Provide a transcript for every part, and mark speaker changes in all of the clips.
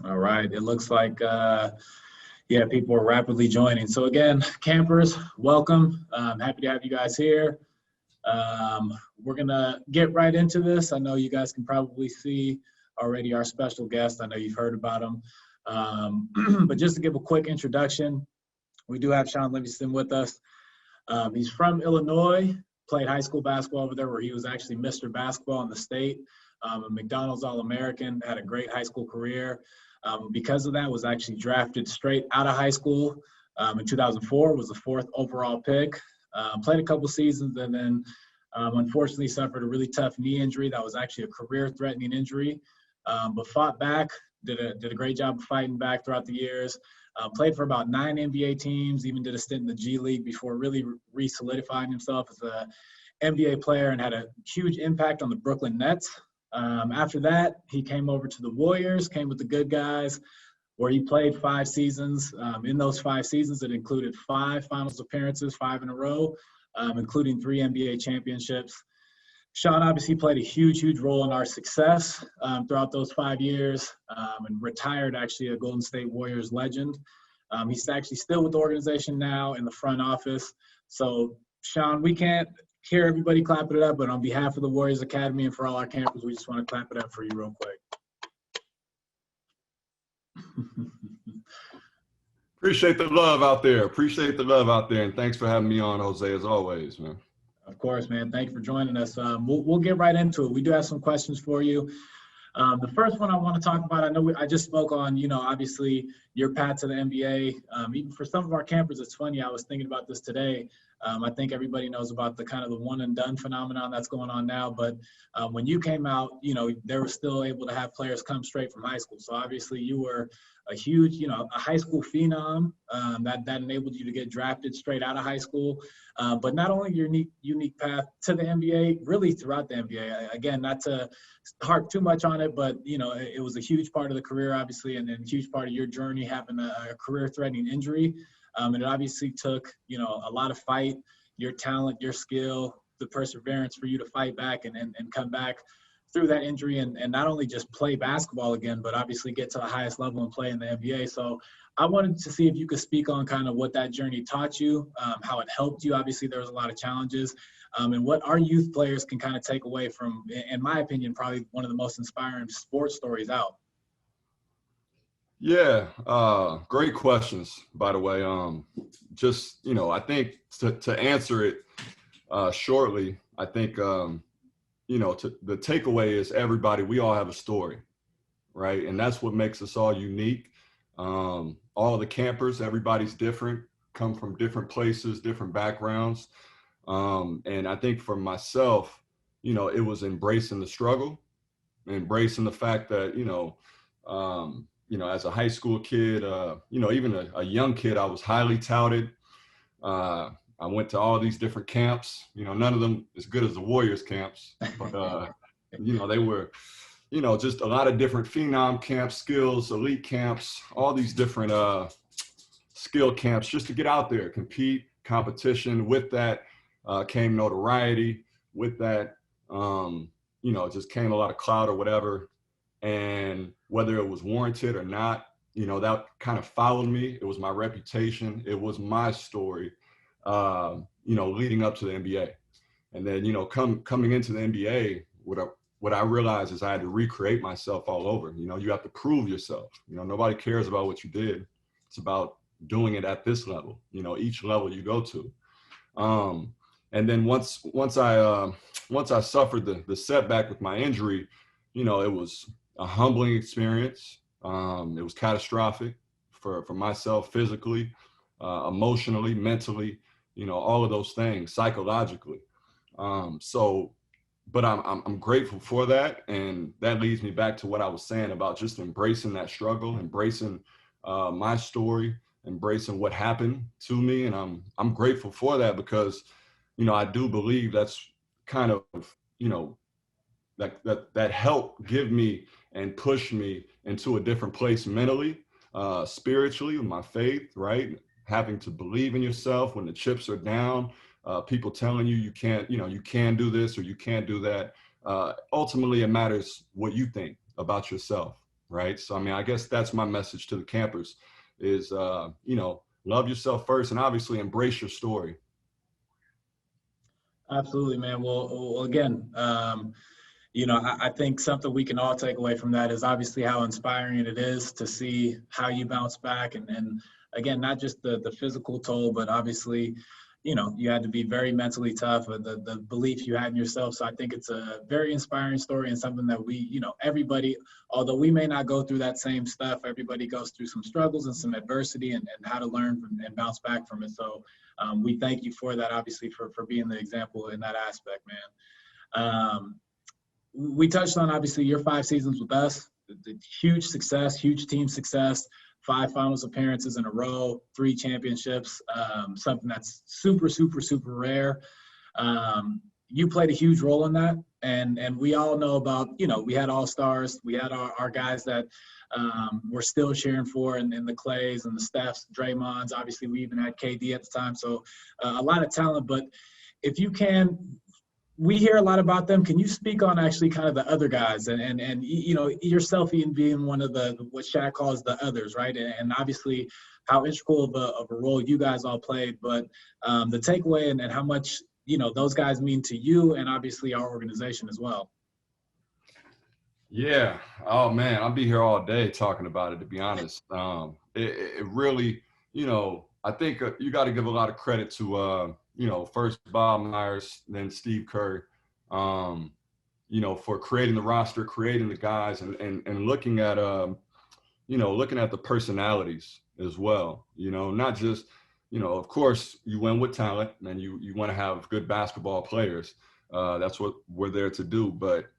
Speaker 1: All right. It looks like, yeah, people are rapidly joining. So again, campers, welcome. Happy to have you guys here. We're gonna get right into this. I know you guys can probably see already our special guest. I know you've heard about him. But just to give a quick introduction, we do have Shaun Livingston with us. He's from Illinois, played high school basketball over there where he was actually Mr. Basketball in the state, a McDonald's All-American, had a great high school career. Because of that, was actually drafted straight out of high school in 2004, was the fourth overall pick. Played a couple seasons and then unfortunately suffered a really tough knee injury that was actually a career-threatening injury, but fought back, did a great job of fighting back throughout the years. Played for about 9 NBA teams, even did a stint in the G League before really re-solidifying himself as an NBA player and had a huge impact on the Brooklyn Nets. After that, he came over to the Warriors, came with the good guys, where he played 5 seasons. In those 5 seasons, it included 5 finals appearances, 5 in a row, including 3 NBA championships. Shaun obviously played a huge role in our success throughout those 5 years, and retired actually a Golden State Warriors legend. He's actually still with the organization now in the front office. So, Shaun, we can't hear everybody clapping it up, but on behalf of the Warriors Academy and for all our campers, we just want to clap it up for you real quick.
Speaker 2: Appreciate the love out there. Appreciate the love out there. And thanks for having me on, Jose, as always, man.
Speaker 1: Of course, man. Thank you for joining us. We'll get right into it. We do have some questions for you. The first one I want to talk about, I know I just spoke on, obviously your path to the NBA. Even for some of our campers, it's funny. I was thinking about this today. I think everybody knows about the kind of the one and done phenomenon that's going on now. But when you came out, they were still able to have players come straight from high school. So obviously you were a huge, a high school phenom that enabled you to get drafted straight out of high school. But not only your unique path to the NBA, really throughout the NBA. Again, not to harp too much on it, but it was a huge part of the career, obviously, and a huge part of your journey having a career-threatening injury. And it obviously took, a lot of fight, your talent, your skill, the perseverance for you to fight back and come back through that injury and not only just play basketball again, but obviously get to the highest level and play in the NBA. So I wanted to see if you could speak on kind of what that journey taught you, how it helped you. Obviously, there was a lot of challenges, and what our youth players can kind of take away from, in my opinion, probably one of the most inspiring sports stories out.
Speaker 2: Yeah, great questions, by the way. I think to answer it shortly, I think, the takeaway is we all have a story, right? And that's what makes us all unique. All of the campers, everybody's different, come from different places, different backgrounds. And I think for myself, it was embracing the struggle, embracing the fact that, as a high school kid, even a young kid, I was highly touted. I went to all these different camps, none of them as good as the Warriors camps, but, they were, just a lot of different phenom camps, skills, elite camps, all these different skill camps just to get out there, compete, competition. With that came notoriety. With that, just came a lot of clout or whatever. And whether it was warranted or not, that kind of followed me. It was my reputation. It was my story, leading up to the NBA. And then, coming into the NBA, what I realized is I had to recreate myself all over. You have to prove yourself. Nobody cares about what you did. It's about doing it at this level, each level you go to. And then once I suffered the setback with my injury, it was a humbling experience. It was catastrophic for myself physically, emotionally, mentally, all of those things, psychologically. But I'm grateful for that. And that leads me back to what I was saying about just embracing that struggle, embracing my story, embracing what happened to me. And I'm grateful for that because, I do believe that's kind of, that helped give me and push me into a different place mentally, spiritually, with my faith, right? Having to believe in yourself when the chips are down, people telling you can't, you can do this or you can't do that. Ultimately, it matters what you think about yourself, right? So, I mean, I guess that's my message to the campers is, you know, love yourself first and obviously embrace your story.
Speaker 1: Absolutely, man. Well again, you know, I think something we can all take away from that is obviously how inspiring it is to see how you bounce back. And again, not just the physical toll, but obviously, you know, you had to be very mentally tough, the belief you had in yourself. So I think it's a very inspiring story and something that we, you know, everybody, although we may not go through that same stuff, everybody goes through some struggles and some adversity and how to learn from and bounce back from it. So we thank you for that, obviously, for being the example in that aspect, man. We touched on obviously your 5 seasons with us, the huge success, huge team success, 5 finals appearances in a row, 3 championships, something that's super, super, super rare. You played a huge role in that. And we all know about, you know, we had all-stars, we had our guys that we're still cheering for and the Clays and the Stephs, Draymonds, obviously we even had KD at the time. So a lot of talent, but if you can, we hear a lot about them. Can you speak on actually kind of the other guys and you know, yourself even being one of the, what Shaq calls the others, right? And obviously how integral of a role you guys all played, but the takeaway and how much, you know, those guys mean to you and obviously our organization as well.
Speaker 2: Yeah. Oh man, I'll be here all day talking about it, to be honest. It really, you know, I think you got to give a lot of credit to, you know, first Bob Myers, then Steve Kerr, you know, for creating the roster, creating the guys and looking at, you know, looking at the personalities as well, you know, not just, you know, of course you win with talent and you want to have good basketball players. That's what we're there to do. But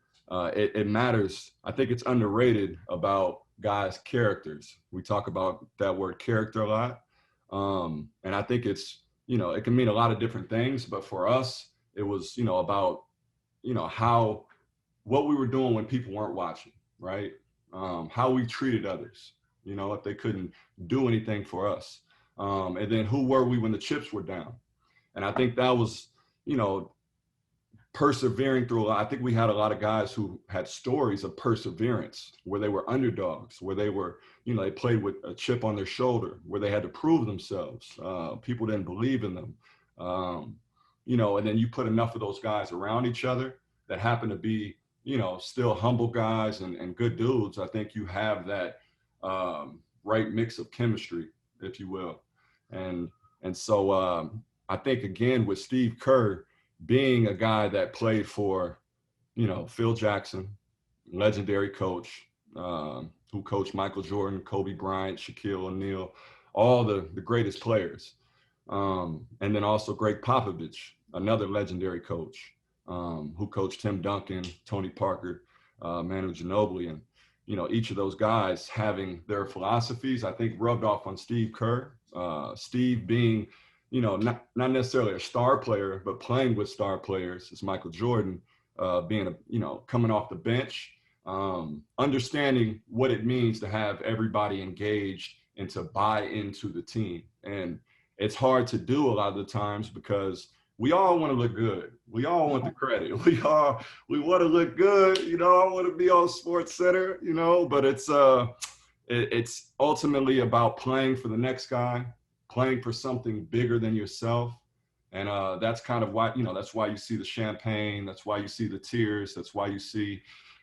Speaker 2: it matters. I think it's underrated about guys' characters. We talk about that word character a lot. And I think it's, you know, it can mean a lot of different things, but for us, it was, you know, about, you know, what we were doing when people weren't watching, right? How we treated others, you know, if they couldn't do anything for us. And then who were we when the chips were down? And I think that was, you know, persevering through a lot. I think we had a lot of guys who had stories of perseverance where they were underdogs, where they were, you know, they played with a chip on their shoulder, where they had to prove themselves. People didn't believe in them. You know, and then you put enough of those guys around each other that happen to be, you know, still humble guys and good dudes. I think you have that right mix of chemistry, if you will. And so I think, again, with Steve Kerr, being a guy that played for, you know, Phil Jackson, legendary coach, who coached Michael Jordan, Kobe Bryant, Shaquille O'Neal, all the greatest players. And then also Greg Popovich, another legendary coach, who coached Tim Duncan, Tony Parker, Manu Ginobili. And, you know, each of those guys having their philosophies, I think rubbed off on Steve Kerr. Steve being, you know, not necessarily a star player, but playing with star players as Michael Jordan, being, you know, coming off the bench, understanding what it means to have everybody engaged and to buy into the team. And it's hard to do a lot of the times because we all want to look good. We all want the credit. We want to look good. You know, I want to be on Sports Center, you know, but it's ultimately about playing for the next guy, playing for something bigger than yourself. And that's kind of why, you know, that's why you see the champagne. That's why you see the tears. That's why you see,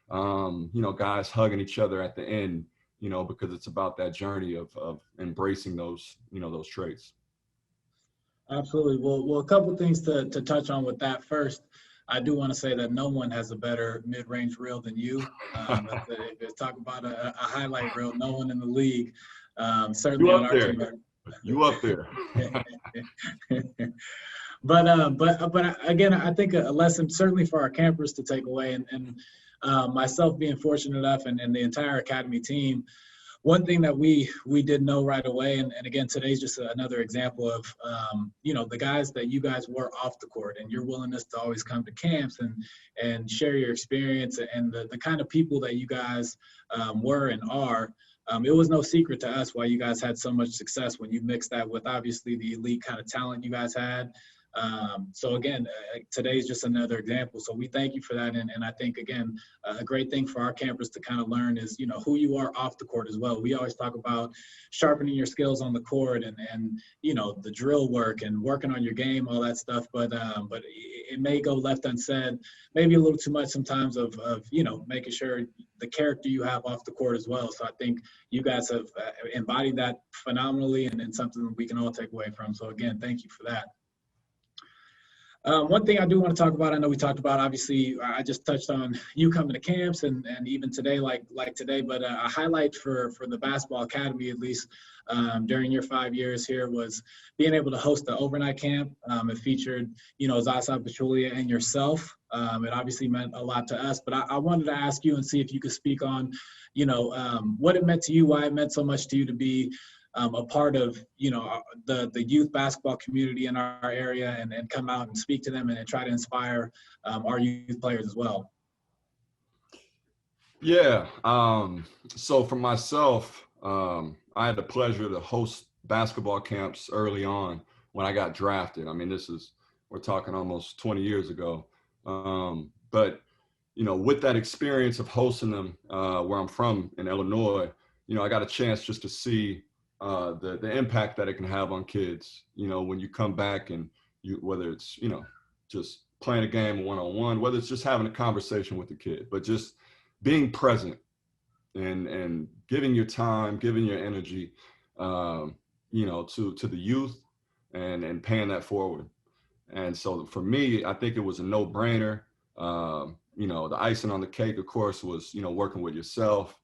Speaker 2: you know, guys hugging each other at the end, you know, because it's about that journey of embracing those, you know, those traits.
Speaker 1: Absolutely. Well, a couple things to touch on with that. First, I do want to say that no one has a better mid-range reel than you. If talk about a highlight reel, no one in the league, certainly on our team.
Speaker 2: You up there.
Speaker 1: But again, I think a lesson certainly for our campers to take away, and myself being fortunate enough, and the entire academy team. One thing that we did know right away, and again, today's just another example of, you know, the guys that you guys were off the court and your willingness to always come to camps and share your experience and the kind of people that you guys were and are. It was no secret to us why you guys had so much success when you mixed that with obviously the elite kind of talent you guys had. So again, today's just another example. So we thank you for that. And I think, again, a great thing for our campers to kind of learn is, who you are off the court as well. We always talk about sharpening your skills on the court and the drill work and working on your game, all that stuff. But it may go left unsaid, maybe a little too much sometimes of making sure the character you have off the court as well. So I think you guys have embodied that phenomenally and something we can all take away from. So again, thank you for that. One thing I do want to talk about, I know we talked about, obviously, I just touched on you coming to camps and even today, like today, but a highlight for the basketball academy, at least during your 5 years here, was being able to host the overnight camp. It featured, Zaza Pachulia and yourself. It obviously meant a lot to us, but I wanted to ask you and see if you could speak on, what it meant to you, why it meant so much to you to be a part of, the youth basketball community in our area and come out and speak to them and try to inspire our youth players as well.
Speaker 2: Yeah. So for myself, I had the pleasure to host basketball camps early on when I got drafted. I mean, we're talking almost 20 years ago. But, with that experience of hosting them where I'm from in Illinois, I got a chance just to see the impact that it can have on kids, when you come back and whether it's, just playing a game one-on-one, whether it's just having a conversation with the kid, but just being present and giving your time, giving your energy, to the youth and paying that forward. And so for me, I think it was a no-brainer. The icing on the cake, of course, was, working with yourself,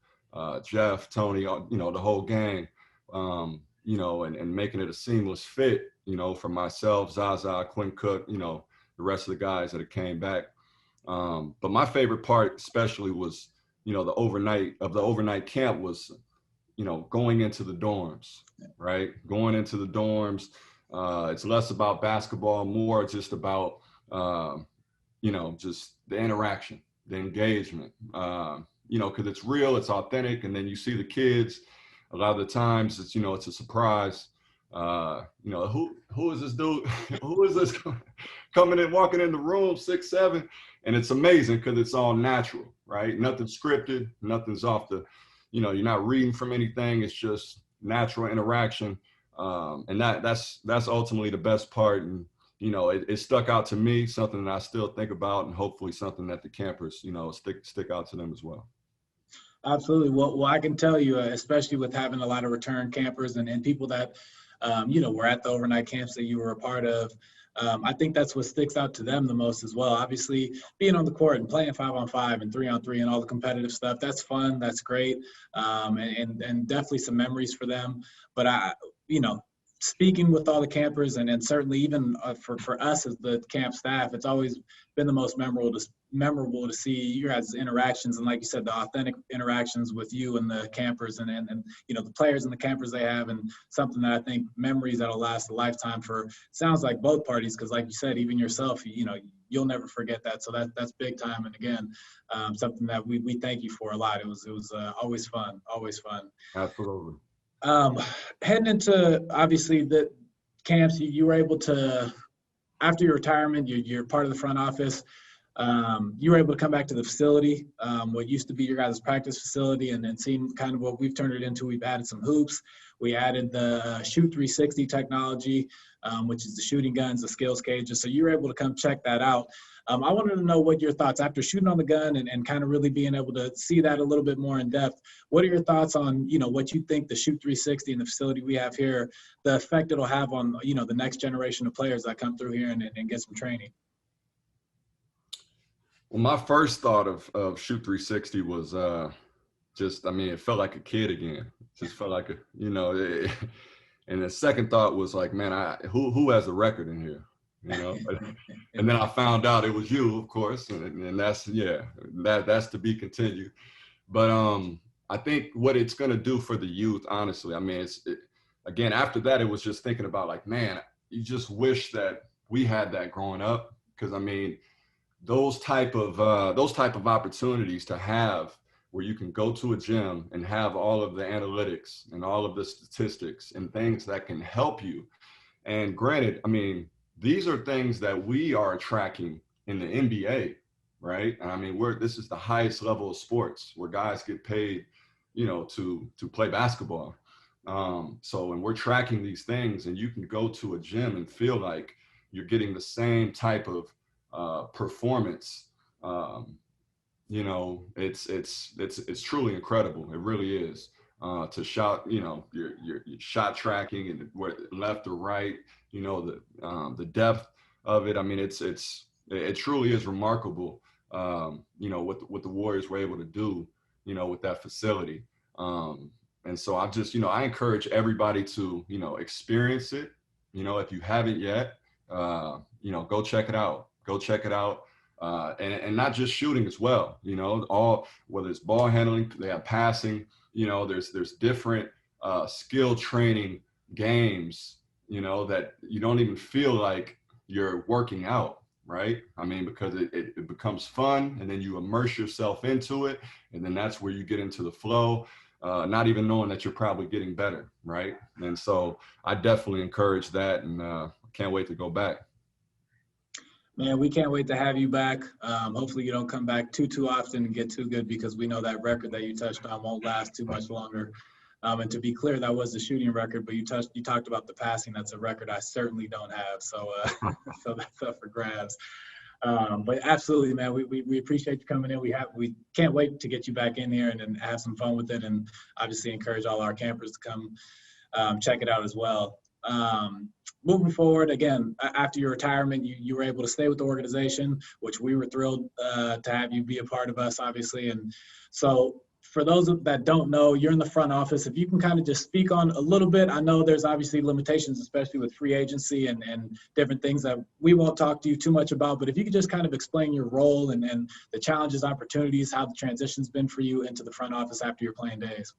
Speaker 2: Jeff, Tony, the whole gang. And making it a seamless fit, for myself, Zaza, Quinn Cook, the rest of the guys that came back. But my favorite part especially was, the overnight camp was, going into the dorms, right? Going into the dorms. It's less about basketball, more just about, just the interaction, the engagement, because it's real, it's authentic. And then you see the kids. A lot of the times it's, it's a surprise. Who is this dude? Who is this coming in, walking in the room, 6'7"? And it's amazing because it's all natural, right? Nothing scripted, nothing's off the, you're not reading from anything. It's just natural interaction. And that's ultimately the best part. And, it stuck out to me, something that I still think about, and hopefully something that the campers, stick out to them as well.
Speaker 1: Absolutely. Well, I can tell you, especially with having a lot of return campers and people that, were at the overnight camps that you were a part of. I think that's what sticks out to them the most as well. Obviously, being on the court and playing 5-on-5 and 3-on-3 and all the competitive stuff, that's fun. That's great. And definitely some memories for them. But speaking with all the campers and certainly even for us as the camp staff, it's always been the most memorable to see your guys' interactions. And like you said, the authentic interactions with you and the campers and the players and the campers they have, and something that I think memories that'll last a lifetime for, sounds like both parties. Cause like you said, even yourself, you'll never forget that. So that's big time. And again, something that we thank you for a lot. It was always fun.
Speaker 2: Absolutely.
Speaker 1: Heading into obviously the camps, you were able to, after your retirement, you're part of the front office. You were able to come back to the facility, what used to be your guys' practice facility, and then seeing kind of what we've turned it into. We've added some hoops. We added the Shoot 360 technology, which is the shooting guns, the skills cages. So you were able to come check that out. I wanted to know what your thoughts after shooting on the gun and kind of really being able to see that a little bit more in depth. What are your thoughts on, what you think the Shoot 360 and the facility we have here, the effect it'll have on, the next generation of players that come through here and get some training?
Speaker 2: Well, my first thought of Shoot 360 was it felt like a kid again. It just felt like and the second thought was like, man, who has the record in here? And then I found out it was you, of course, and that's to be continued. But I think what it's going to do for the youth, honestly, again, after that, it was just thinking about like, man, you just wish that we had that growing up. Because those type of opportunities to have where you can go to a gym and have all of the analytics and all of the statistics and things that can help you. And granted, these are things that we are tracking in the NBA, right? I mean, this is the highest level of sports where guys get paid, to play basketball. So when we're tracking these things, and you can go to a gym and feel like you're getting the same type of performance. It's truly incredible. It really is. To shot, your shot tracking and where left or right, the depth of it. I mean, it truly is remarkable. What the Warriors were able to do, with that facility. And so I encourage everybody to, experience it. If you haven't yet, go check it out. Go check it out. And not just shooting as well, whether it's ball handling, they have passing, there's different skill training games, that you don't even feel like you're working out, right? I mean, because it becomes fun, and then you immerse yourself into it, and then that's where you get into the flow, not even knowing that you're probably getting better, right? And so I definitely encourage that, and can't wait to go back.
Speaker 1: Man, we can't wait to have you back. Hopefully you don't come back too often and get too good, because we know that record that you touched on won't last too much longer. And to be clear, that was the shooting record, but you talked about the passing. That's a record I certainly don't have. So so that's up for grabs. But absolutely, man, we appreciate you coming in. We can't wait to get you back in here and have some fun with it, and obviously encourage all our campers to come check it out as well. Moving forward, again, after your retirement, you were able to stay with the organization, which we were thrilled to have you be a part of us, obviously. And so for those that don't know, you're in the front office. If you can kind of just speak on a little bit, I know there's obviously limitations, especially with free agency and different things that we won't talk to you too much about, but if you could just kind of explain your role and the challenges, opportunities, how the transition's been for you into the front office after your playing days.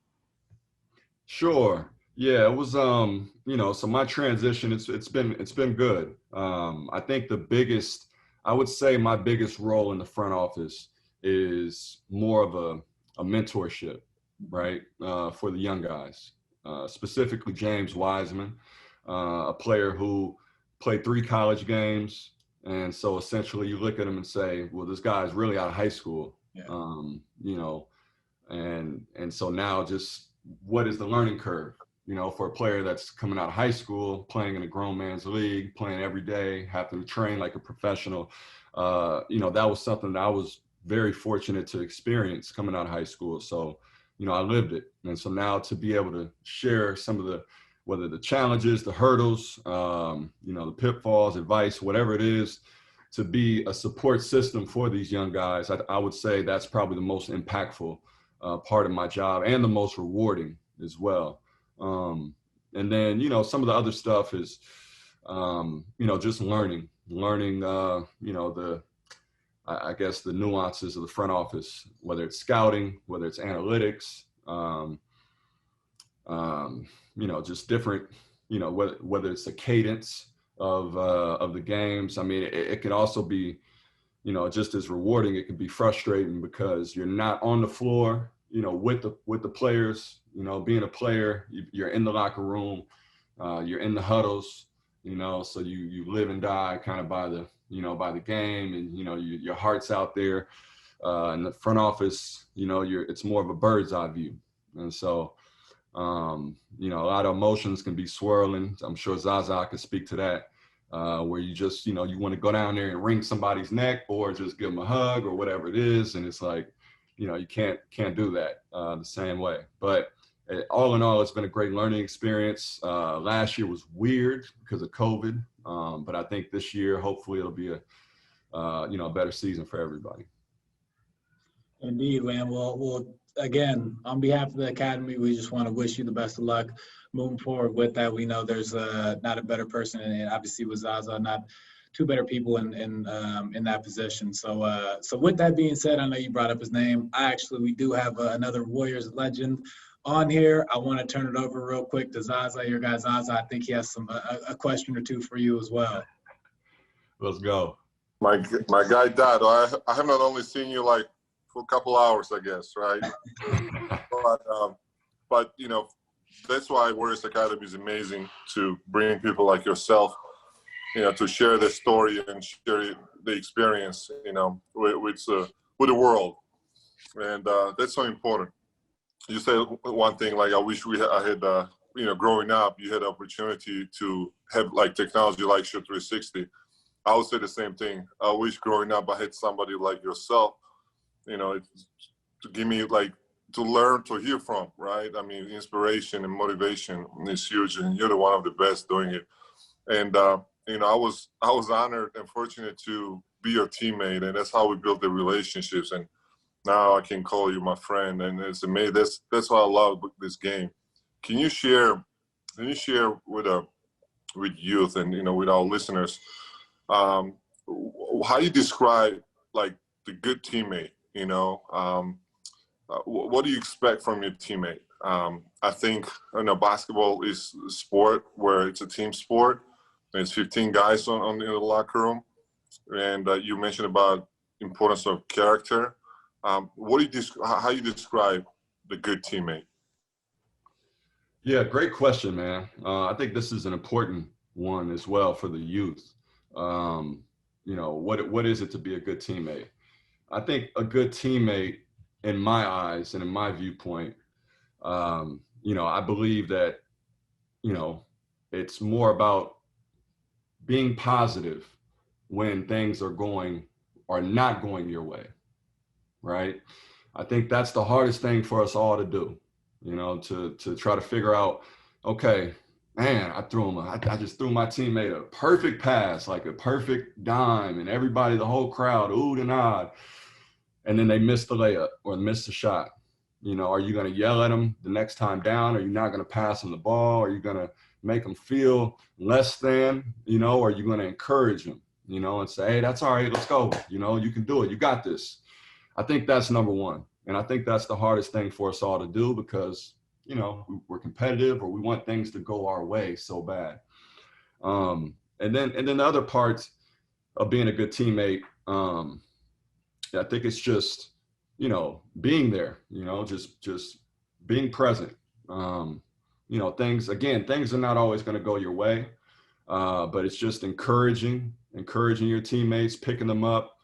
Speaker 2: Sure. Yeah, it was, so my transition, it's been good. I think I would say my biggest role in the front office is more of a mentorship, right? For the young guys, specifically James Wiseman, a player who played 3 college games. And so essentially you look at him and say, well, this guy is really out of high school,
Speaker 1: Yeah.
Speaker 2: And so now just what is the learning curve? For a player that's coming out of high school, playing in a grown man's league, playing every day, having to train like a professional, that was something that I was very fortunate to experience coming out of high school. So, I lived it. And so now to be able to share some of whether the challenges, the hurdles, the pitfalls, advice, whatever it is, to be a support system for these young guys, I would say that's probably the most impactful part of my job, and the most rewarding as well. And then, some of the other stuff is, just learning, I guess the nuances of the front office, whether it's scouting, whether it's analytics, just different, whether it's the cadence of the games. I mean, it could also be, just as rewarding. It can be frustrating because you're not on the floor, with the players, being a player, you're in the locker room, you're in the huddles, so you live and die kind of by the game, and, your heart's out there. In the front office, it's more of a bird's eye view. And so, a lot of emotions can be swirling. I'm sure Zaza could speak to that, where you just, you want to go down there and wring somebody's neck or just give them a hug or whatever it is. And it's like, you can't do that the same way. But all in all, it's been a great learning experience. Last year was weird because of COVID, but I think this year, hopefully, it'll be a better season for everybody.
Speaker 1: Indeed, man. Well, again, on behalf of the Academy, we just want to wish you the best of luck moving forward with that. We know there's not a better person, and obviously with Zaza, not two better people in that position. So with that being said, I know you brought up his name. We do have another Warriors legend on here. I want to turn it over real quick to Zaza, your guy Zaza. I think he has a question or two for you as well.
Speaker 2: Let's go.
Speaker 3: My guy Dad, I have not only seen you like for a couple hours, I guess, right? but that's why Warriors Academy is amazing, to bring people like yourself to share the story and share the experience, with the world. And that's so important. You said one thing, like, I wish I had, growing up, you had the opportunity to have like technology like Shoot 360. I would say the same thing. I wish growing up I had somebody like yourself, to give me, like, to learn, to hear from, right? I mean, inspiration and motivation is huge, and you're the one of the best doing it. And I was honored and fortunate to be your teammate, and that's how we built the relationships. And now I can call you my friend, and it's amazing. That's what I love with this game. Can you share with youth and with our listeners, how you describe, like, the good teammate? What do you expect from your teammate? I think basketball is a sport where it's a team sport. There's 15 guys in the locker room, and you mentioned about importance of character. How you describe the good teammate?
Speaker 2: Yeah, great question, man. I think this is an important one as well for the youth. What is it to be a good teammate? I think a good teammate, in my eyes and in my viewpoint, I believe that, it's more about being positive when things are not going your way, right? I think that's the hardest thing for us all to do, to try to figure out, okay, man, I just threw my teammate a perfect pass, like a perfect dime, and everybody, the whole crowd, oohed and ahed, and then they missed the layup or missed the shot. Are you going to yell at them the next time down? Are you not going to pass them the ball? Are you going to make them feel less than, or are you going to encourage them, and say, hey, that's all right, let's go. You can do it. You got this. I think that's number one. And I think that's the hardest thing for us all to do because, we're competitive, or we want things to go our way so bad. And then the other parts of being a good teammate, I think it's just, being there, just being present. Things are not always going to go your way, but it's just encouraging your teammates, picking them up,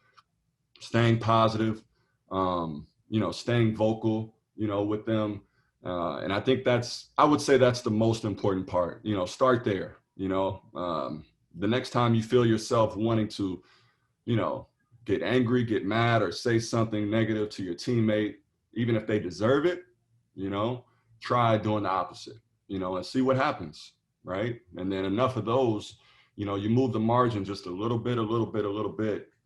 Speaker 2: staying positive, staying vocal, with them. And I think I would say that's the most important part, start there, the next time you feel yourself wanting to, get angry, get mad, or say something negative to your teammate, even if they deserve it, try doing the opposite, and see what happens, right? And then enough of those, you move the margin just a little bit,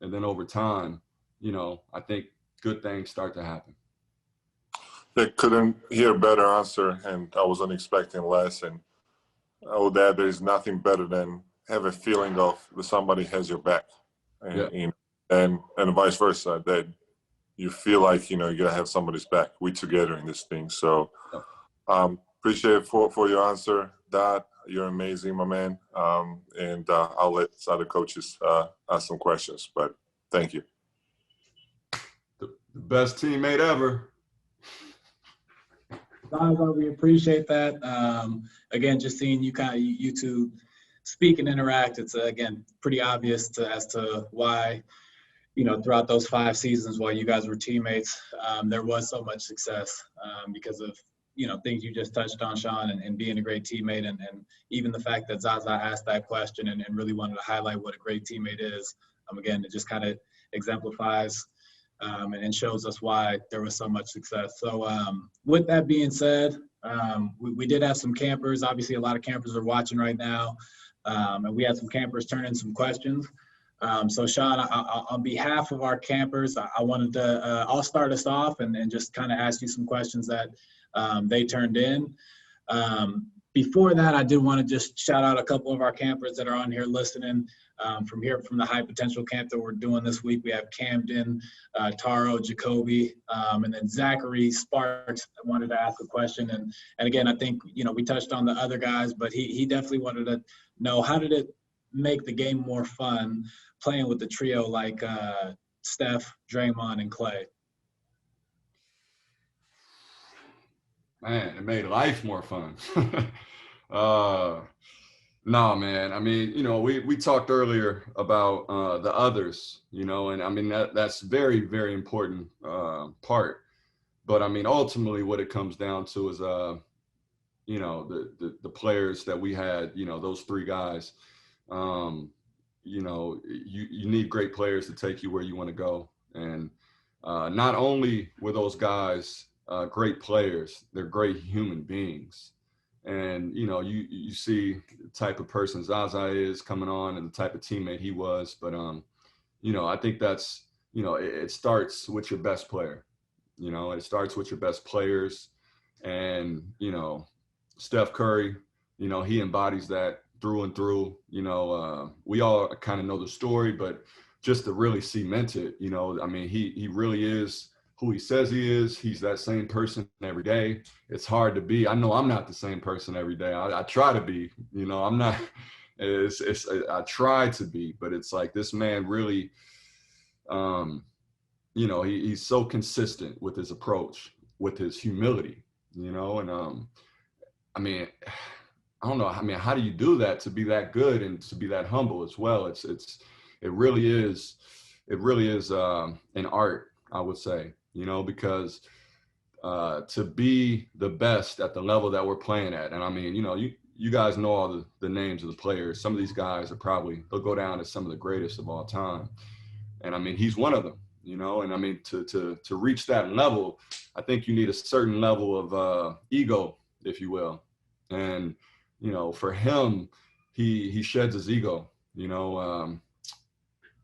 Speaker 2: and then over time, I think good things start to happen.
Speaker 3: I couldn't hear a better answer, and I wasn't expecting less. And that there's nothing better than have a feeling of that somebody has your back, and vice versa, that you feel like you gotta have somebody's back. We together in this thing. So appreciate it for your answer, Dad. You're amazing, my man. And I'll let other coaches ask some questions, but thank you.
Speaker 2: The best teammate ever.
Speaker 1: We appreciate that. Again, just seeing you two speak and interact, it's again pretty obvious as to why, throughout those 5 seasons while you guys were teammates, there was so much success because of things you just touched on, Shaun, and being a great teammate, and even the fact that Zaza asked that question and really wanted to highlight what a great teammate is. Again, it just kind of exemplifies and shows us why there was so much success. So with that being said, we did have some campers. Obviously, a lot of campers are watching right now, and we had some campers turn in some questions. So Shaun, on behalf of our campers, I wanted to, I'll start us off and just kind of ask you some questions that they turned in. Before that, I did want to just shout out a couple of our campers that are on here listening from the high potential camp that we're doing this week. We have Camden, Taro, Jacoby, and then Zachary Sparks wanted to ask a question. And again, I think, we touched on the other guys, but he definitely wanted to know, how did it make the game more fun playing with the trio like Steph, Draymond, and Clay?
Speaker 2: Man, it made life more fun. No, man. I mean, we talked earlier about the others, and I mean that's very, very important part. But I mean, ultimately, what it comes down to is, the players that we had, those three guys. You need great players to take you where you want to go, and not only were those guys great players, they're great human beings. And you see the type of person Zaza is coming on and the type of teammate he was. But I think that's it starts with your best player. It starts with your best players. And Steph Curry, he embodies that through and through. We all kind of know the story, but just to really cement it, I mean, he really is who he says he is. He's that same person every day. It's hard to be. I know I'm not the same person every day. I try to be, I'm not, I try to be, but it's like this man really, he's so consistent with his approach, with his humility, and I mean, I don't know. I mean, how do you do that to be that good and to be that humble as well? It really is an art, I would say, because to be the best at the level that we're playing at. And I mean, you guys know all the names of the players. Some of these guys they'll go down as some of the greatest of all time. And I mean, he's one of them, and I mean, to reach that level, I think you need a certain level of ego, if you will. And, for him, he sheds his ego, when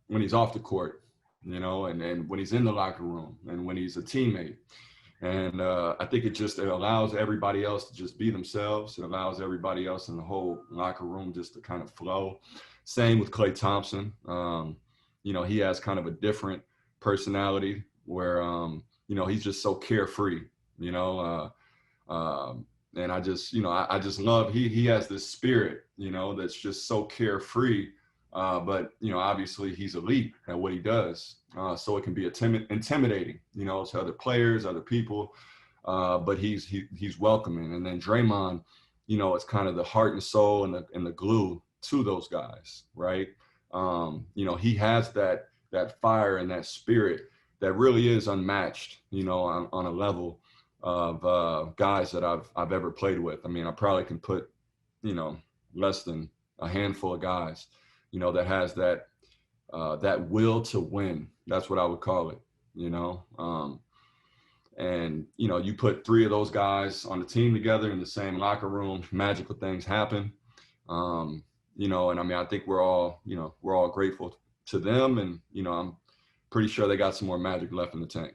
Speaker 2: he's off the court, and when he's in the locker room and when he's a teammate. And I think it allows everybody else to just be themselves. It allows everybody else in the whole locker room just to kind of flow. Same with Klay Thompson. He has kind of a different personality where, he's just so carefree, and I just, I just love, he has this spirit, that's just so carefree. But, obviously he's elite at what he does. So it can be intimidating, to other players, other people. But he's welcoming. And then Draymond, it's kind of the heart and soul and the glue to those guys, right? He has that fire and that spirit that really is unmatched, on a level of guys that I've ever played with. I mean, I probably can put, less than a handful of guys, that has that will to win. That's what I would call it, and, you put three of those guys on the team together in the same locker room, magical things happen. And I mean, I think we're all grateful to them. And, I'm pretty sure they got some more magic left in the tank.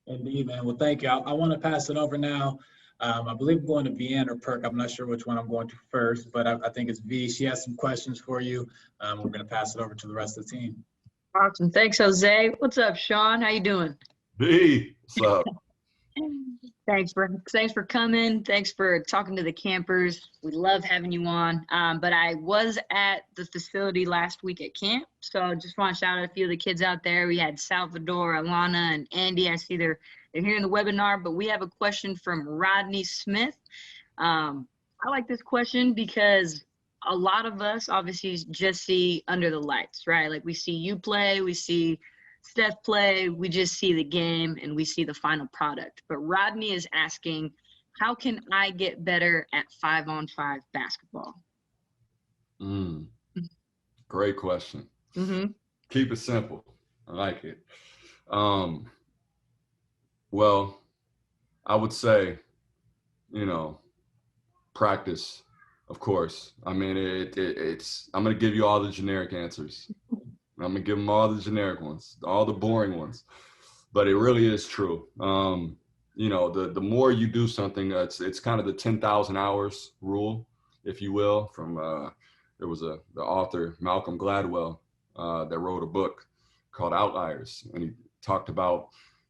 Speaker 1: Indeed, man. Well, thank you. I want to pass it over now. I believe I'm going to Vianne or Perk. I'm not sure which one I'm going to first, but I think it's V. She has some questions for you. We're going to pass it over to the rest of the team.
Speaker 4: Awesome. Thanks, Jose. What's up, Shaun? How you doing?
Speaker 2: V, what's up?
Speaker 4: Thanks for coming. Thanks for talking to the campers. We love having you on. But I was at the facility last week at camp, so just want to shout out a few of the kids out there. We had Salvador, Alana, and Andy. I see they're here in the webinar, but we have a question from Rodney Smith. I like this question because a lot of us obviously just see under the lights, right? Like we see you play, we see Steph play, we just see the game and we see the final product. But Rodney is asking, how can I get better at 5-on-5 basketball?
Speaker 2: Great question.
Speaker 4: Mm-hmm.
Speaker 2: Keep it simple. I like it. Well, I would say, practice, of course. I mean, it's, I'm going to give you all the generic answers. I'm going to give them all the generic ones, all the boring ones, but it really is true. The more you do something, it's kind of the 10,000 hours rule, if you will, from, there was the author, Malcolm Gladwell, that wrote a book called Outliers. And he talked about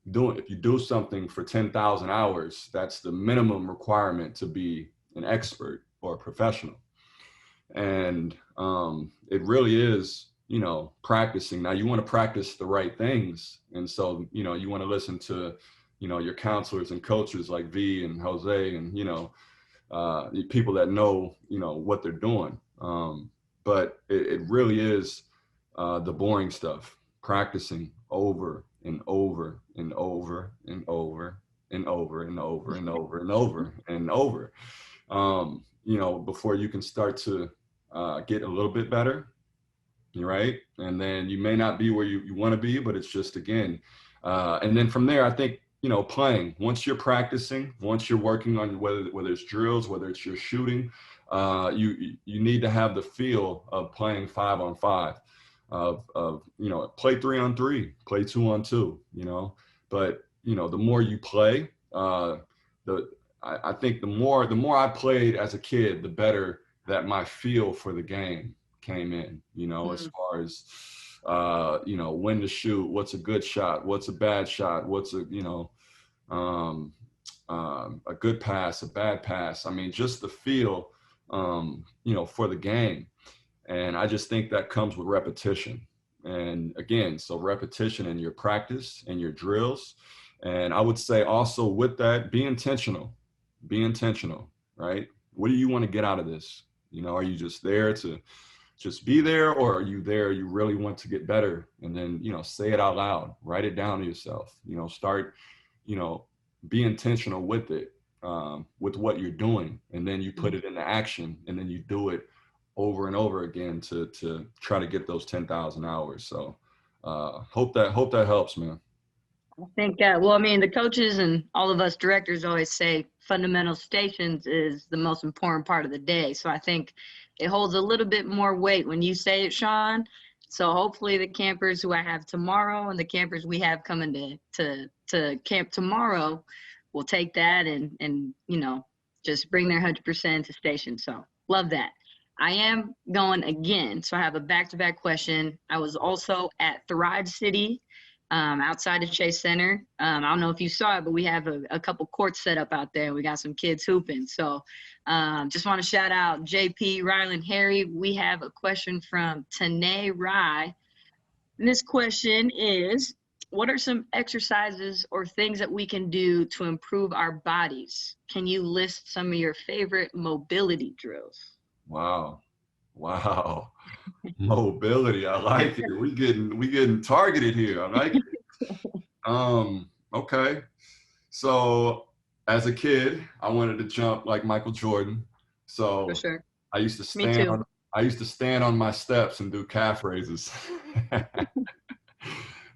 Speaker 2: if you do something for 10,000 hours, that's the minimum requirement to be an expert or a professional. And it really is, practicing. Now you want to practice the right things. And so, you want to listen to, your counselors and coaches like V and Jose and, people that know, what they're doing. But it really is the boring stuff, practicing over and over and over and over and over and over and over and over and over, before you can start to get a little bit better, right? And then you may not be where you want to be, but it's just, again, and then from there, I think, playing, once you're practicing, once you're working on whether it's drills, whether it's your shooting, you need to have the feel of playing 5-on-5, of play 3-on-3, play 2-on-2, but the more you play, I think the more I played as a kid, the better that my feel for the game came in, as far as when to shoot, what's a good shot, what's a bad shot, what's a good pass, a bad pass. I mean, just the feel, for the game. And I just think that comes with repetition. And again, so repetition in your practice and your drills. And I would say also with that, be intentional, right? What do you want to get out of this? Are you just there to just be there, or are you there, you really want to get better? And then, say it out loud, write it down to yourself, start, be intentional with it, with what you're doing. And then you put it into action, and then you do it over and over again to try to get those 10,000 hours. So hope that helps, man.
Speaker 4: I think, the coaches and all of us directors always say fundamental stations is the most important part of the day. So I think it holds a little bit more weight when you say it, Shaun. So hopefully the campers who I have tomorrow and the campers we have coming to camp tomorrow will take that and just bring their 100% to station. So love that. I am going again. So I have a back-to-back question. I was also at Thrive City, outside of Chase Center. I don't know if you saw it, but we have a couple courts set up out there. We got some kids hooping. So just want to shout out JP, Rylan, Harry. We have a question from Tanae Rye. And this question is, what are some exercises or things that we can do to improve our bodies? Can you list some of your favorite mobility drills?
Speaker 2: Wow. Mobility. I like it. We getting targeted here. I like it. Okay. So as a kid, I wanted to jump like Michael Jordan. So
Speaker 4: For sure.
Speaker 2: I used to stand on my steps and do calf raises.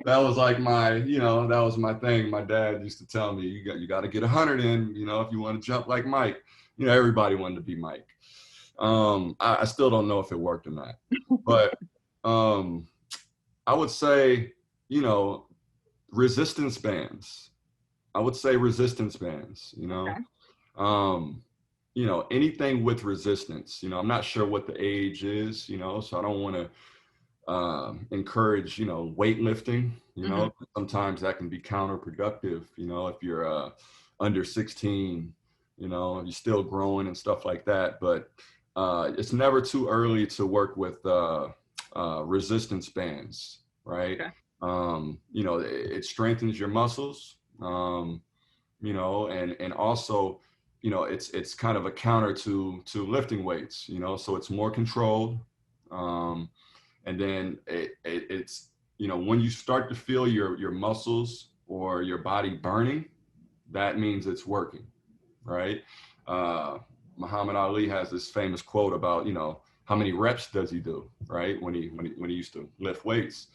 Speaker 2: That was like that was my thing. My dad used to tell me, you got to get 100 in, if you want to jump like Mike. Everybody wanted to be Mike. I still don't know if it worked or not, but I would say, resistance bands. Okay. Anything with resistance. I'm not sure what the age is, so I don't want to encourage, weightlifting. Sometimes that can be counterproductive. If you're under 16, you're still growing and stuff like that, but it's never too early to work with resistance bands, right? Okay. It strengthens your muscles, and also, it's kind of a counter to lifting weights, so it's more controlled. And then it's, when you start to feel your muscles or your body burning, that means it's working, right? Muhammad Ali has this famous quote about, how many reps does he do, right? When he used to lift weights,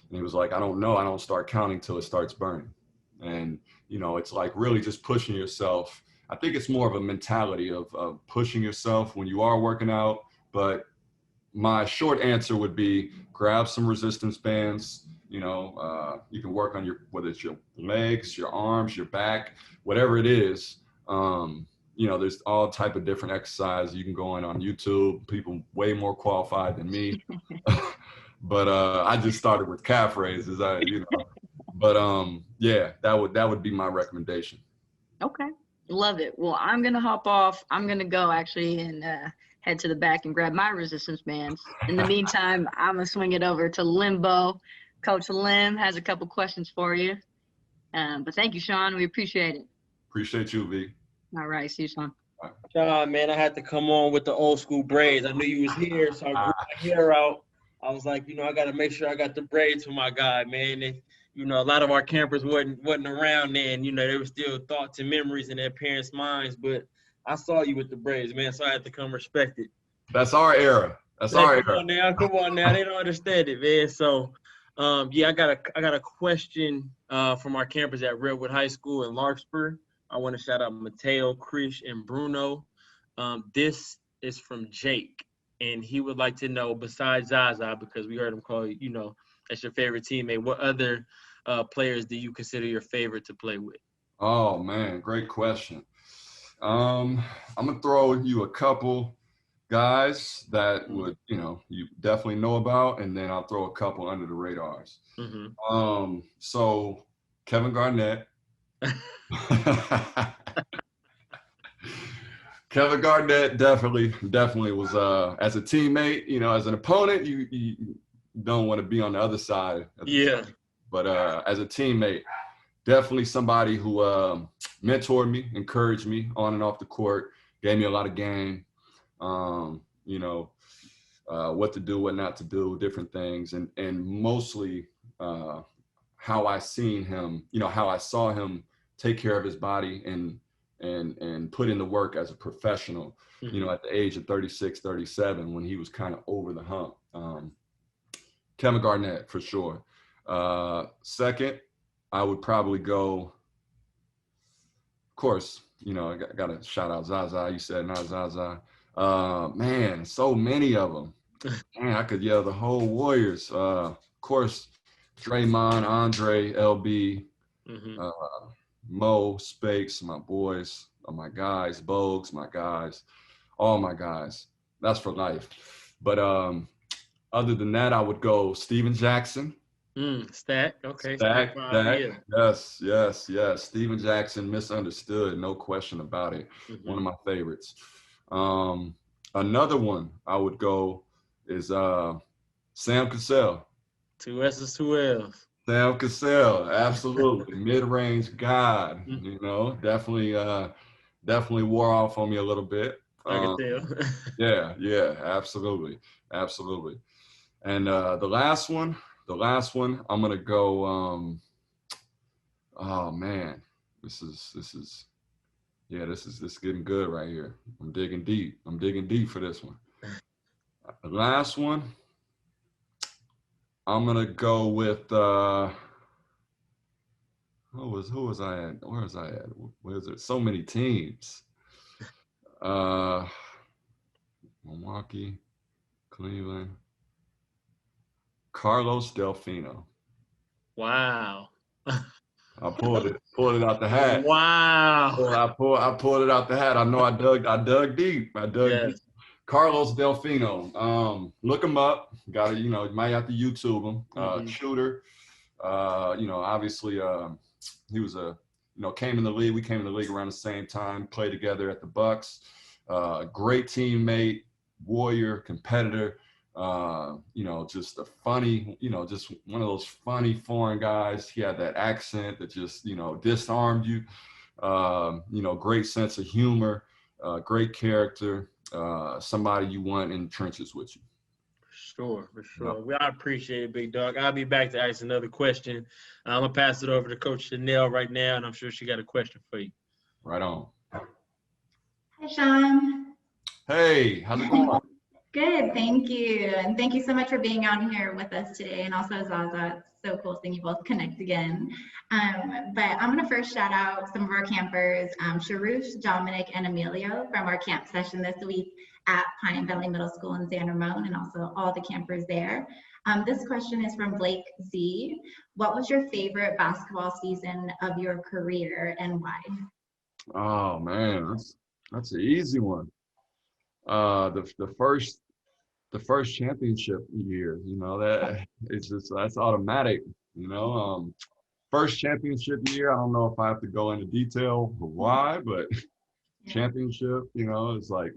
Speaker 2: and he was like, I don't know. I don't start counting till it starts burning. And, it's like really just pushing yourself. I think it's more of a mentality of pushing yourself when you are working out. But my short answer would be grab some resistance bands. You can work on whether it's your legs, your arms, your back, whatever it is. There's all type of different exercises. You can go on YouTube, people way more qualified than me. But I just started with calf raises, but yeah, that would be my recommendation.
Speaker 4: Okay. Love it. Well, I'm going to hop off. I'm going to go actually and head to the back and grab my resistance bands. In the meantime, I'm going to swing it over to Limbo. Coach Lim has a couple questions for you. But thank you, Shaun. We appreciate it.
Speaker 2: Appreciate you, V.
Speaker 4: All right. See you, Shaun.
Speaker 5: Shaun, man, I had to come on with the old school braids. I knew you was here, so I grew my hair out. I was like, I got to make sure I got the braids for my guy, man. And, a lot of our campers wasn't around then. There were still thoughts and memories in their parents' minds. But I saw you with the braids, man, so I had to come respect it.
Speaker 2: That's our era. That's
Speaker 5: Like,
Speaker 2: our
Speaker 5: come
Speaker 2: era.
Speaker 5: on now. They don't understand it, man. So, I got a question from our campers at Redwood High School in Larkspur. I want to shout out Mateo, Krish, and Bruno. This is from Jake, and he would like to know, besides Zaza, because we heard him call you, that's your favorite teammate, what other players do you consider your favorite to play with?
Speaker 2: Oh, man, great question. I'm going to throw you a couple guys that would, you definitely know about, and then I'll throw a couple under the radars.
Speaker 5: Mm-hmm.
Speaker 2: So Kevin Garnett. Kevin Garnett definitely was as a teammate, as an opponent, you don't want to be on the other side.
Speaker 5: Yeah.
Speaker 2: But as a teammate, definitely somebody who mentored me, encouraged me on and off the court, gave me a lot of game, what to do, what not to do, different things, and mostly how I seen him, how I saw him take care of his body and put in the work as a professional, at the age of 36, 37, when he was kind of over the hump. Kevin Garnett, for sure. Second, I would probably go, of course, I got to shout out Zaza. You said not Zaza. Man, so many of them. Man, I could yell the whole Warriors. Of course, Draymond, Andre, LB, Mo, Spakes, my boys, my guys, Bogues, my guys, all my guys. That's for life. But other than that, I would go Steven Jackson.
Speaker 5: Stack. Okay.
Speaker 2: Stack.
Speaker 5: Yeah.
Speaker 2: Yes. Steven Jackson, misunderstood, no question about it. One of my favorites. Another one I would go is Sam Cassell.
Speaker 5: 2 S's, 2 L's.
Speaker 2: Sam Cassell, absolutely. Mid-range god, definitely wore off on me a little bit.
Speaker 5: I can tell.
Speaker 2: Yeah, absolutely. And the last one, I'm gonna go. Oh man, this is getting good right here. I'm digging deep for this one. The last one, I'm gonna go with who was I at? Where was I at? Where is it? So many teams. Milwaukee, Cleveland. Carlos Delfino.
Speaker 5: Wow.
Speaker 2: I pulled it out the hat.
Speaker 5: Wow.
Speaker 2: I pulled it out the hat. I know I dug deep. Deep. Carlos Delfino. Look him up. You might have to YouTube him. Shooter. Obviously he was came in the league. We came in the league around the same time, played together at the Bucks. Great teammate, warrior, competitor. Just a funny, just one of those funny foreign guys. He had that accent that just, disarmed you. Great sense of humor, great character, somebody you want in the trenches with you.
Speaker 5: For sure. Well, I appreciate it, big dog. I'll be back to ask another question. I'm going to pass it over to Coach Chanel right now, and I'm sure she got a question for you.
Speaker 2: Right on.
Speaker 6: Hi, Shaun.
Speaker 2: Hey, how's it going?
Speaker 6: Good, thank you. And thank you so much for being on here with us today. And also Zaza, it's so cool seeing you both connect again. But I'm gonna first shout out some of our campers, Sharush, Dominic, and Emilio from our camp session this week at Pine Valley Middle School in San Ramon, and also all the campers there. This question is from Blake Z. What was your favorite basketball season of your career and why?
Speaker 2: Oh man, that's an easy one. The first championship year, that it's just, that's automatic, first championship year. I don't know if I have to go into detail of why, but championship, it's like,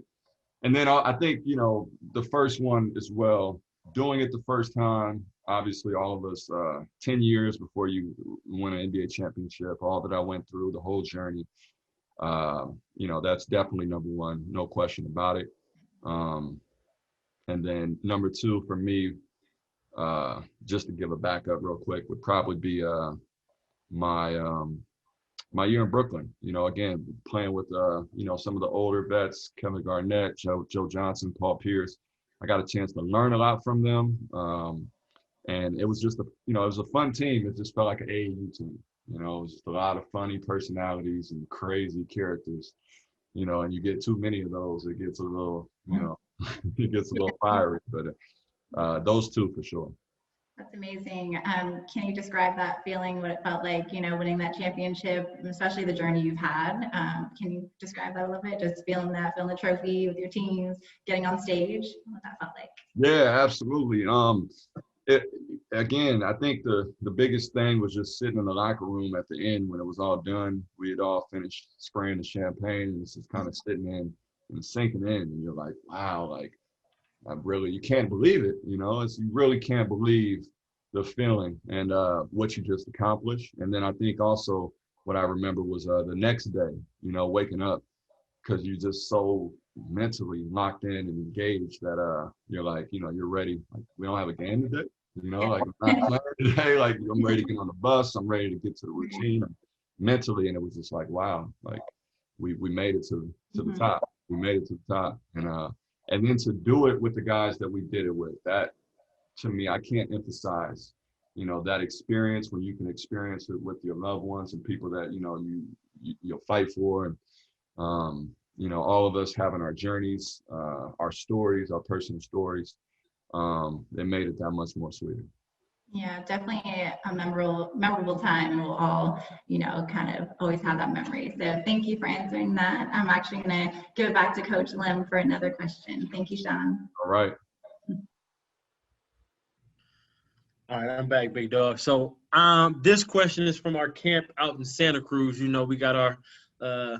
Speaker 2: and then I think, the first one as well, doing it the first time, obviously all of us, 10 years before you win an NBA championship, all that I went through, the whole journey. That's definitely number one, no question about it. And then number two for me, just to give a backup real quick, would probably be my year in Brooklyn. Again, playing with some of the older vets, Kevin Garnett, Joe Johnson, Paul Pierce. I got a chance to learn a lot from them, and it was just it was a fun team. It just felt like an AAU team. It was just a lot of funny personalities and crazy characters. And you get too many of those, it gets a little, it gets a little fiery. But those two for sure.
Speaker 6: That's amazing. Can you describe that feeling, what it felt like, winning that championship, especially the journey you've had? Can you describe that a little bit? Just feeling the trophy with your teams, getting on stage, what that felt like?
Speaker 2: Yeah, absolutely. Again, I think the biggest thing was just sitting in the locker room at the end when it was all done. We had all finished spraying the champagne, and it's just kind of sitting in and sinking in, and you're like, wow, like you can't believe it, you really can't believe the feeling and what you just accomplished. And then I think also what I remember was the next day, waking up, because you're just so mentally locked in and engaged that you're like, you're ready. Like, we don't have a game today, like I'm not playing today. Like, I'm ready to get on the bus. I'm ready to get to the routine mentally. And it was just like, wow, like we made it to the top. We made it to the top. And then to do it with the guys that we did it with, that to me, I can't emphasize, that experience when you can experience it with your loved ones and people that, you'll fight for. And, all of us having our journeys, our stories, our personal stories, it made it that much more sweeter.
Speaker 6: Yeah, definitely a memorable time, and we'll all, kind of always have that memory. So thank you for answering that. I'm actually going to give it back to Coach Lim for another question. Thank you, Shaun.
Speaker 2: All right.
Speaker 5: All right, I'm back, big dog. So this question is from our camp out in Santa Cruz. We got our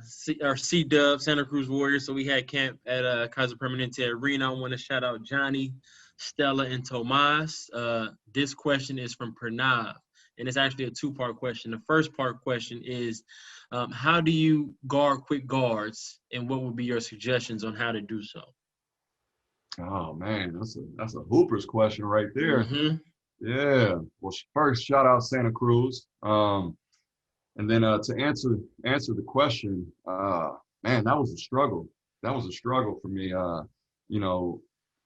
Speaker 5: C-Dub, Santa Cruz Warriors. So we had camp at Kaiser Permanente Arena. I want to shout out Johnny, Stella, and Tomas. This question is from Pranav, and it's actually a two-part question. The first part question is, how do you guard quick guards, and what would be your suggestions on how to do so?
Speaker 2: Oh man, that's a Hooper's question right there.
Speaker 5: Mm-hmm.
Speaker 2: Yeah. Well, first, shout out Santa Cruz. And then to answer the question, man, that was a struggle. That was a struggle for me.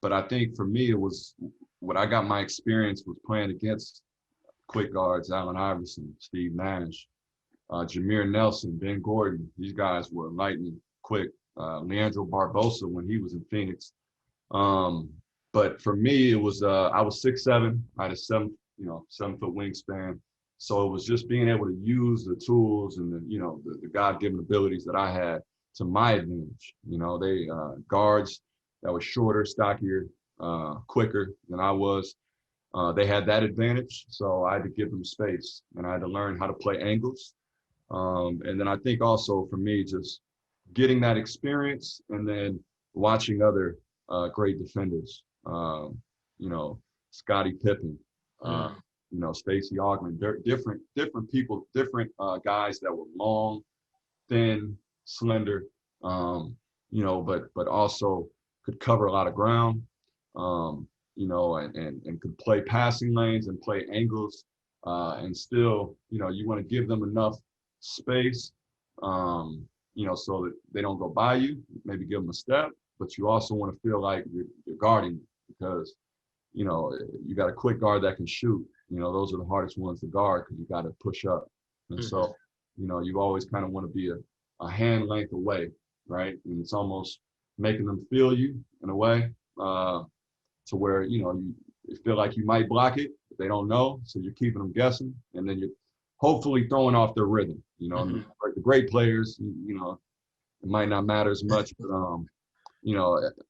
Speaker 2: But I think for me, it was what I got my experience was playing against quick guards, Allen Iverson, Steve Nash, Jameer Nelson, Ben Gordon. These guys were lightning quick. Leandro Barbosa when he was in Phoenix. But for me, it was I was 6'7". I had a 7-foot wingspan. So it was just being able to use the tools and the God-given abilities that I had to my advantage. They guards that were shorter, stockier, quicker than I was. They had that advantage, so I had to give them space, and I had to learn how to play angles. And then I think also for me, just getting that experience and then watching other great defenders, Scottie Pippen, Stacey Augmon, different people, different guys that were long, thin, slender, but also could cover a lot of ground, and could play passing lanes and play angles, and still, you want to give them enough space, so that they don't go by you, maybe give them a step, but you also want to feel like you're guarding because, you got a quick guard that can shoot. Those are the hardest ones to guard because you got to push up. And so, you always kind of want to be a hand length away, right? And it's almost making them feel you in a way to where, you feel like you might block it, but they don't know. So you're keeping them guessing. And then you're hopefully throwing off their rhythm. The great players, it might not matter as much, but,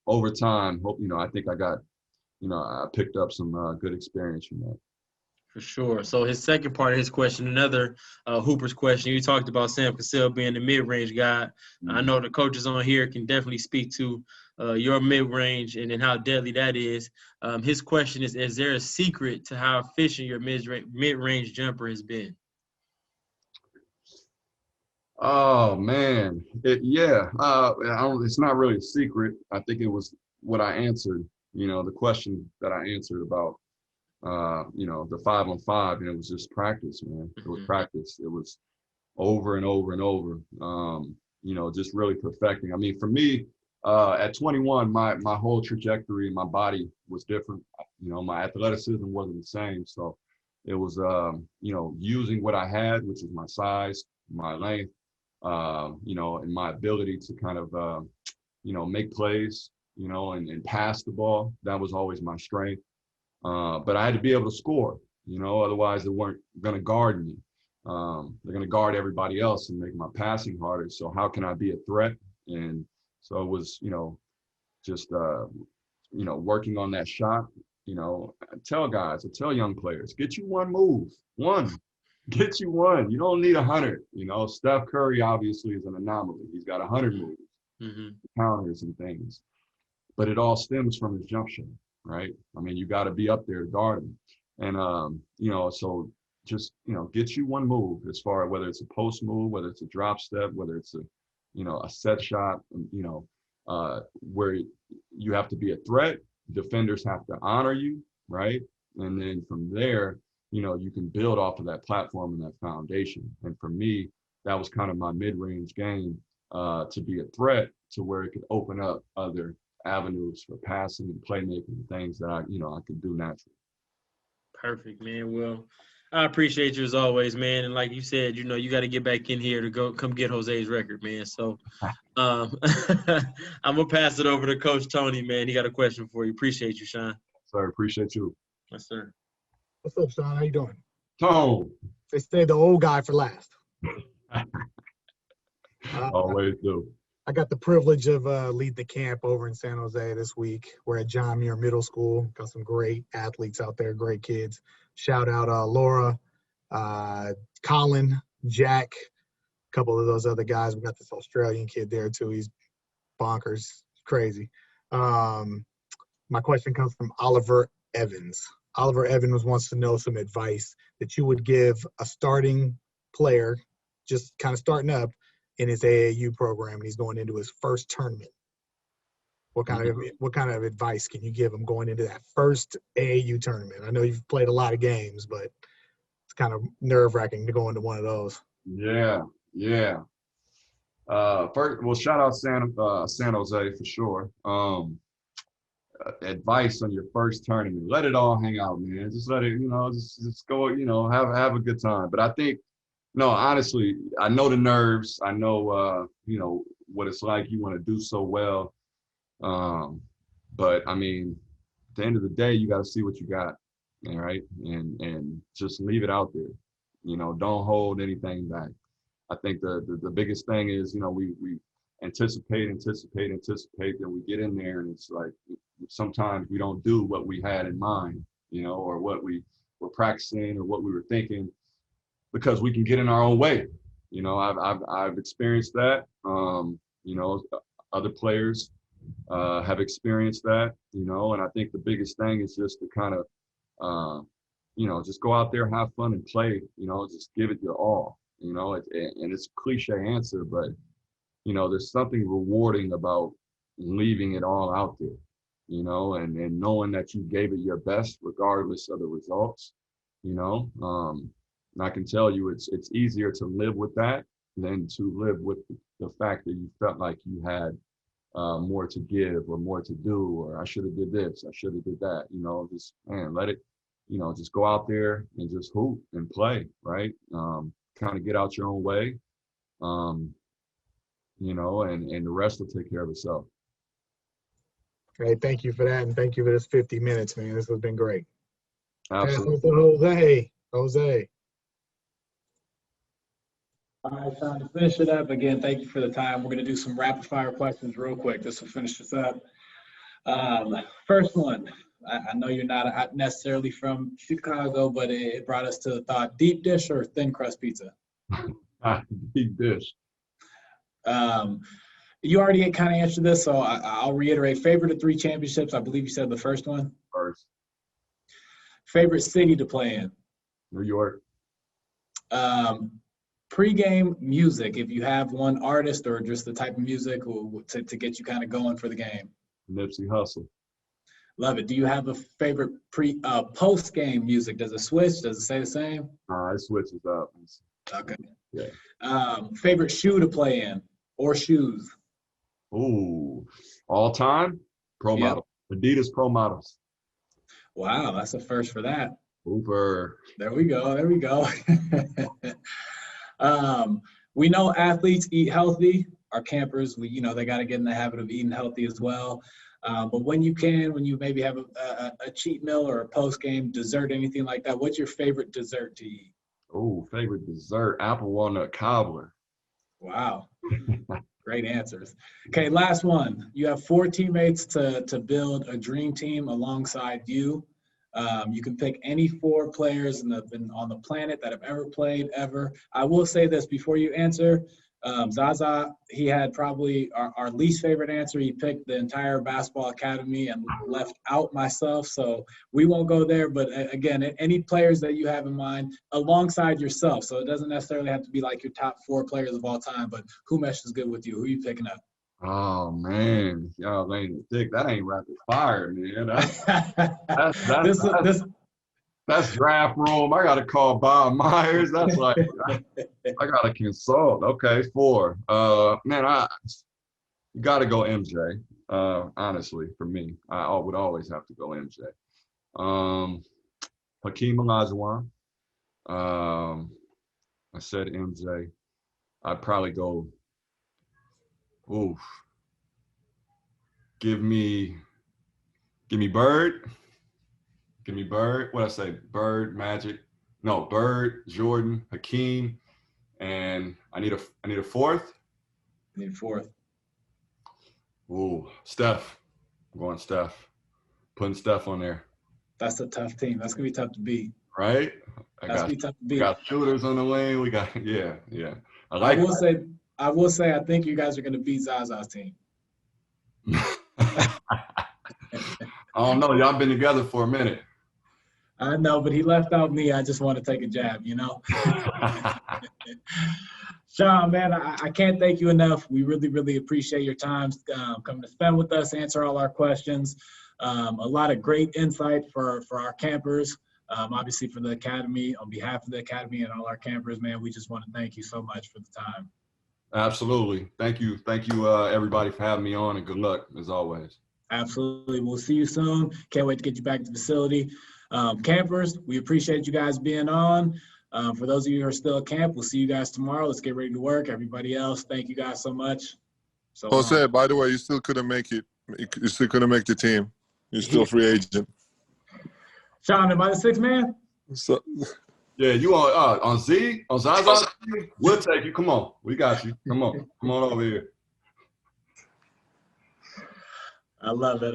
Speaker 2: over time, I think I got, I picked up some good experience from that.
Speaker 5: For sure. So his second part of his question, another Hooper's question, you talked about Sam Cassell being the mid-range guy. I know the coaches on here can definitely speak to your mid-range and then how deadly that is. His question is there a secret to how efficient your mid-range jumper has been?
Speaker 2: Oh man, it's not really a secret. I think it was what I answered. The question that I answered about, the 5-on-5, and it was just practice, man. It was practice. It was over and over and over. Just really perfecting. I mean, for me, at 21, my whole trajectory and my body was different. My athleticism wasn't the same, so it was using what I had, which is my size, my length, and my ability to kind of make plays, and pass the ball. That was always my strength. But I had to be able to score, otherwise they weren't going to guard me. They're going to guard everybody else and make my passing harder. So how can I be a threat? And so it was, just, working on that shot. I tell young players, get you one move, get you one. You don't need 100. Steph Curry obviously is an anomaly. He's got 100 moves, counters and things, but it all stems from his jump shot, right? I mean, you got to be up there to guard him. And, so just, get you one move as far as whether it's a post move, whether it's a drop step, whether it's a set shot, where you have to be a threat. Defenders have to honor you, right? And then from there, you can build off of that platform and that foundation. And for me, that was kind of my mid-range game, to be a threat to where it could open up other avenues for passing and playmaking, things that I could do naturally.
Speaker 5: Perfect, man. Well, I appreciate you as always, man. And like you said, you got to get back in here to come get Jose's record, man. So I'm going to pass it over to Coach Tony, man. He got a question for you. Appreciate you, Shaun.
Speaker 2: Sir, appreciate you.
Speaker 5: Yes, sir.
Speaker 7: What's up, Shaun? How you doing?
Speaker 2: Tone.
Speaker 7: They say the old guy for last.
Speaker 2: Always do.
Speaker 7: I got the privilege of leading the camp over in San Jose this week. We're at John Muir Middle School. Got some great athletes out there, great kids. Shout out Laura, Colin, Jack, a couple of those other guys. We got this Australian kid there too. He's bonkers, crazy. My question comes from Oliver Evans. Oliver Evans wants to know some advice that you would give a starting player, just kind of starting up in his AAU program, and he's going into his first tournament. What kind of advice can you give him going into that first AAU tournament? I know you've played a lot of games, but it's kind of nerve-wracking to go into one of those.
Speaker 2: Yeah. First, well, shout out San Jose for sure. Advice on your first tournament: let it all hang out, man. Just let it, just go, have a good time. But I think, no, honestly, I know the nerves. I know, what it's like. You want to do so well. But I mean, at the end of the day, you got to see what you got, all right? And just leave it out there. Don't hold anything back. I think the biggest thing is, we anticipate, then we get in there and it's like, sometimes we don't do what we had in mind, or what we were practicing or what we were thinking, because we can get in our own way. I've experienced that. Other players have experienced that, and I think the biggest thing is just to kind of, just go out there, have fun and play, just give it your all, and it's a cliche answer, but, there's something rewarding about leaving it all out there, and knowing that you gave it your best regardless of the results, and I can tell you it's easier to live with that than to live with the fact that you felt like you had more to give or more to do, or I should have did this, I should have did that, just, man, let it, just go out there and just hoop and play, right? Kind of get out your own way, and the rest will take care of itself.
Speaker 7: Okay, thank you for that, and thank you for this 50 minutes, man. This has been great.
Speaker 2: Absolutely.
Speaker 7: Jose.
Speaker 1: All right, Shaun, to finish it up, again, thank you for the time. We're going to do some rapid fire questions real quick. This will finish this up. First one, I know you're not necessarily from Chicago, but it brought us to the thought: deep dish or thin crust pizza?
Speaker 2: Deep dish.
Speaker 1: You already kind of answered this, so I'll reiterate. Favorite of 3 championships? I believe you said the first one.
Speaker 2: First.
Speaker 1: Favorite city to play in?
Speaker 2: New York.
Speaker 1: Pre-game music, if you have one artist or just the type of music to get you kind of going for the game.
Speaker 2: Nipsey Hussle.
Speaker 1: Love it. Do you have a favorite post-game music? Does it switch? Does it stay the same?
Speaker 2: It switches up.
Speaker 1: Okay.
Speaker 2: Yeah.
Speaker 1: Favorite shoe to play in or shoes?
Speaker 2: Ooh, all time? Pro model. Adidas Pro Models.
Speaker 1: Wow, that's a first for that.
Speaker 2: Uber.
Speaker 1: There we go. There we go. We know athletes eat healthy. Our campers, they got to get in the habit of eating healthy as well. But when you maybe have a cheat meal or a post-game dessert, anything like that, what's your favorite dessert to eat?
Speaker 2: Oh, favorite dessert, apple walnut cobbler.
Speaker 1: Wow. Great answers. Okay, last one. You have 4 teammates to build a dream team alongside you. You can pick any 4 players on the planet that have ever played ever. I will say this before you answer. Zaza, he had probably our least favorite answer. He picked the entire basketball academy and left out myself. So we won't go there. But again, any players that you have in mind alongside yourself. So it doesn't necessarily have to be like your top 4 players of all time, but who meshes good with you? Who are you picking up?
Speaker 2: Oh man, y'all ain't thick. That ain't rapid fire, man. That's draft room. I gotta call Bob Myers. That's like I gotta consult. Okay, 4. Man, you gotta go MJ. Honestly, for me, I would always have to go MJ. Hakeem Olajuwon. I said MJ. I'd probably go. Oof. Give me Bird. Give me Bird. What I say? Bird, Magic. No, Bird, Jordan, Hakeem, and I need a 4th.
Speaker 1: Need a 4th.
Speaker 2: Ooh, Steph. I'm going Steph. Putting Steph on there.
Speaker 1: That's a tough team. That's gonna be tough to beat.
Speaker 2: Right?
Speaker 1: That's gonna be tough to beat.
Speaker 2: We got shooters on the wing. We got yeah.
Speaker 1: I will say I think you guys are gonna beat Zaza's team.
Speaker 2: I don't know. Y'all been together for a minute.
Speaker 1: I know, but he left out me. I just want to take a jab, Shaun, man, I can't thank you enough. We really, really appreciate your time coming to spend with us, answer all our questions. A lot of great insight for our campers, obviously for the Academy. On behalf of the Academy and all our campers, man, we just want to thank you so much for the time.
Speaker 2: Absolutely. Thank you, everybody, for having me on, and good luck, as always.
Speaker 1: Absolutely. We'll see you soon. Can't wait to get you back to the facility. Campers, we appreciate you guys being on. For those of you who are still at camp, we'll see you guys tomorrow. Let's get ready to work. Everybody else, thank you guys so much.
Speaker 3: Jose, by the way, you still couldn't make it. You still couldn't make the team. You're still a free agent.
Speaker 1: Shaun, am I the 6th man?
Speaker 3: So,
Speaker 2: yeah, you on Z? On Zaza? We'll take you. Come on. We got you. Come on over here.
Speaker 1: I love it.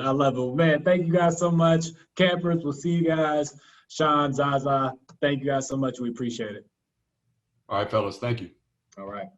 Speaker 1: Man, thank you guys so much. Campers, we'll see you guys. Shaun, Zaza, thank you guys so much. We appreciate it.
Speaker 2: All right, fellas. Thank you.
Speaker 1: All right.